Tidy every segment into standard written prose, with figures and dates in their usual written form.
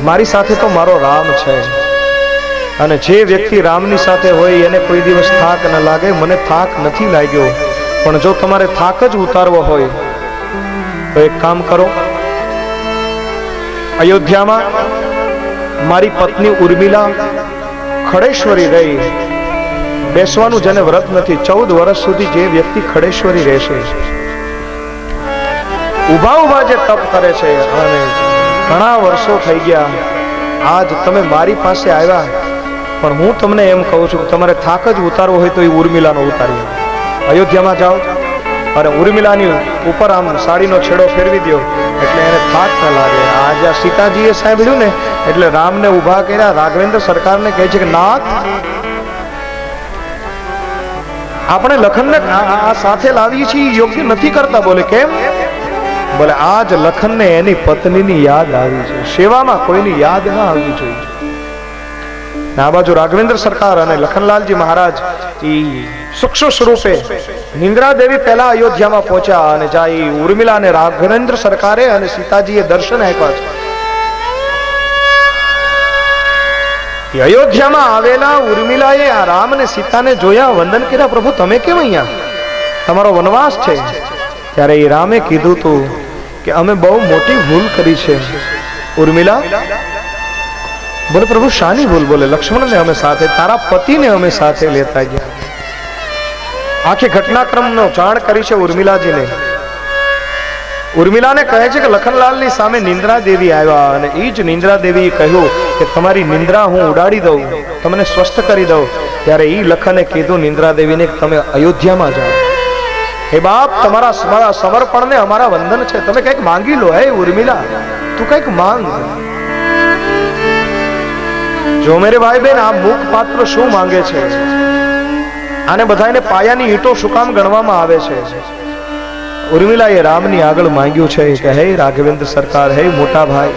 મારી સાથે તો મારો રામ છે, અને જે વ્યક્તિ રામની સાથે હોય એને કોઈ દિવસ થાક ન લાગે. મને થાક નથી લાગ્યો, પણ જો તમારે થાક જ ઉતારવો હોય તો એક કામ કરો. અયોધ્યામાં મારી પત્ની ઉર્મિલા ખડેશ્વરી રહી. બેસવાનું જેને વ્રત નથી, 14 વર્ષ સુધી જે વ્યક્તિ ખડેશ્વરી રહેશે, ઉભા ઉભા જે તપ કરે છે, અને ઘણા વર્ષો થઈ ગયા, આજ તમે મારી પાસે આવ્યા, પણ હું તમને એમ કહું છું કે તમારે થાક જ ઉતારવો હોય તો એ ઉર્મિલાનો ઉતારી. અયોધ્યામાં જાઓ અને ઉર્મિલાની ઉપર આમ સાડીનો છેડો ફેરવી દો, એટલે એને થાક ન લાગે. આજે આ સીતાજીએ સાંભળ્યું ને એટલે રામને ઉભા કર્યા. રાઘવેન્દ્ર સરકારને કહે છે કે નાથ, આપણે લખનને આ સાથે લાવીએ છીએ યોગ્ય નથી કરતા. બોલે કેમ? બોલે આજ લખનને એની પત્નીની યાદ આવી છે, સેવામાં કોઈની યાદ ના આવવી જોઈએ. આ બાજુ રાઘવેન્દ્ર સરકાર અને લખનલાલજી મહારાજ સૂક્ષ્મ સ્વરૂપે નિંદ્રા દેવી પહેલા અયોધ્યામાં પહોંચ્યા, અને જાય ઉર્મિલા અને રાઘવેન્દ્ર સરકારે અને સીતાજીએ દર્શન આપ્યા છે. અયોધ્યામાં આવેલા ઉર્મિલાએ આ રામ અને સીતાને જોયા, વંદન કર્યા. પ્રભુ તમે કેમ અહીંયા? તમારો વનવાસ છે. ત્યારે એ રામે કીધું તું કે અમે બહુ મોટી ભૂલ કરી છે. ઉર્મિલા બોલે પ્રભુ શાની ભૂલ? બોલે લક્ષ્મણને અમે સાથે, તારા પતિને અમે સાથે લેતા ગયા. આખી ઘટનાક્રમનો જાણ કરી છે ઉર્મિલાજીને. ઉર્મિલાને કહે છે કે લખનલાલની સામે નિંદ્રા દેવી આવ્યા, અને એ જ નિંદ્રા દેવીએ કહ્યું કે તમારી નિંદ્રા હું ઉડાડી દઉં, તમને સ્વસ્થ કરી દઉં. ત્યારે એ લખને કીધું નિંદ્રા દેવીને કે તમે અયોધ્યામાં જાઓ. હે બાપ, તમારા સમર્પણને અમારા વંદન છે, તમે કંઈક માંગી લો. હે ઉર્મિલા, તું કંઈક માંગ. જો મેરે ભાઈ બહેન, આ મુખ પાત્ર શું માંગે છે? આને બધાને પાયાની ઈંટો શું કામ ગણવામાં આવે છે? ઉર્મિલાએ રામની આગળ માંગ્યું છે કે હે રાઘવેન્દ્ર સરકાર, હે મોટા ભાઈ,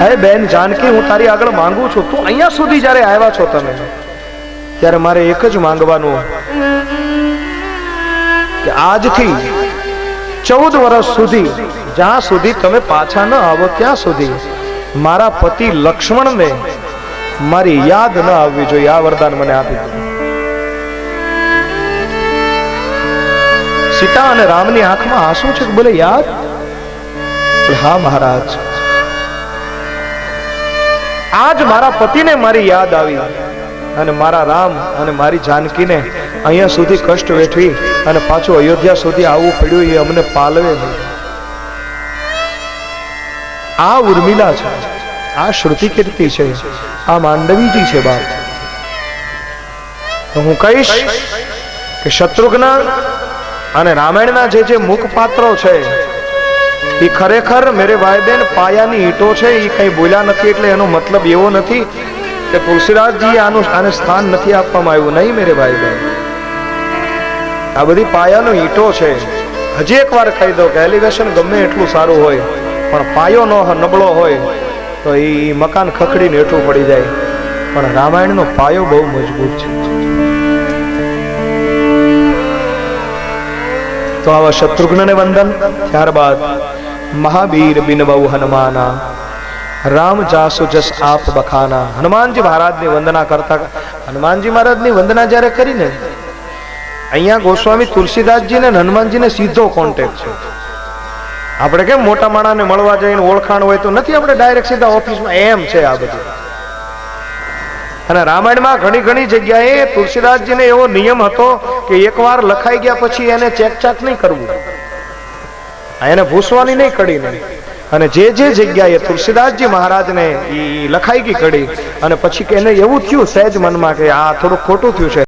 હે બેન જાનકી, હું તારી આગળ માંગુ છું. તું અહીંયા સુધી જ્યારે આવ્યા છો તમે, ત્યારે મારે એક જ માંગવાનું કે આજથી 14 વર્ષ સુધી, જ્યાં સુધી તમે પાછા ન આવો ત્યાં સુધી મારા પતિ લક્ષ્મણને મારી યાદ ન આવવી જોઈએ. આ વરદાન મને આપી દીધું. સીતા અને રામની આંખમાં આંસુ છે. બોલે યાદ? હા મહારાજ, આજ મારા પતિને મારી યાદ આવી, અને મારા રામ અને મારી જાનકીને અહીંયા સુધી કષ્ટ વેઠવી અને પાછું અયોધ્યા સુધી આવવું પડ્યું, એ અમને પાલવે નહીં. આ ઉર્મિલા છે, આ શ્રુતિ કીર્તિ છે, આ માંડવીજી છે. બાપ, તો હું કહીશ કે શત્રુઘ્ન અને રામાયણના જે મુખ પાત્રો છે એ ખરેખર મેરે ભાઈ બેન પાયાની ઈંટો છે. એ કઈ બોલ્યા નથી એટલે એનો મતલબ એવો નથી કે તુલસીદાસજીએ આને સ્થાન નથી આપવામાં આવ્યું. નહીં મેરે ભાઈ બેન, આ બધી પાયાનો ઈંટો છે. હજી એક વાર કહી દો કે એલિવેશન ગમે એટલું સારું હોય, પણ પાયો નો નબળો હોય તો એ મકાન ખખડીને હેઠું પડી જાય. પણ રામાયણનો પાયો બહુ મજબૂત છે. તો આવા શત્રુઘ્નને વંદન. ત્યારબાદ મહાવીર બિનબહુ હનુમાના, રામ જાસુ જસ આપ બખાના. હનુમાનજી મહારાજની વંદના કરતા. હનુમાનજી મહારાજની વંદના જ્યારે કરીને અહીંયા ગોસ્વામી તુલસીદાસજી ને હનુમાનજીને સીધો કોન્ટેક્ટ છે. આપણે કેમ મોટા માણાને મળવા જઈને ઓળખાણ હોય તો નથી, આપણે ડાયરેક્ટ સીધા ઓફિસમાં. એમ છે આ બધું. અને રામાયણમાં ઘણી જગ્યાએ તુલસીદાસજીને એવો નિયમ હતો કે એકવાર લખાઈ ગયા પછી એને ચેકચાક નહીં કરવું, એને ભૂસવાની નહીં કડીને. અને જે જગ્યાએ તુલસીદાસજી મહારાજને લખાઈ ગઈ કડી, અને પછી એને એવું થયું સહેજ મનમાં કે આ થોડું ખોટું થયું છે,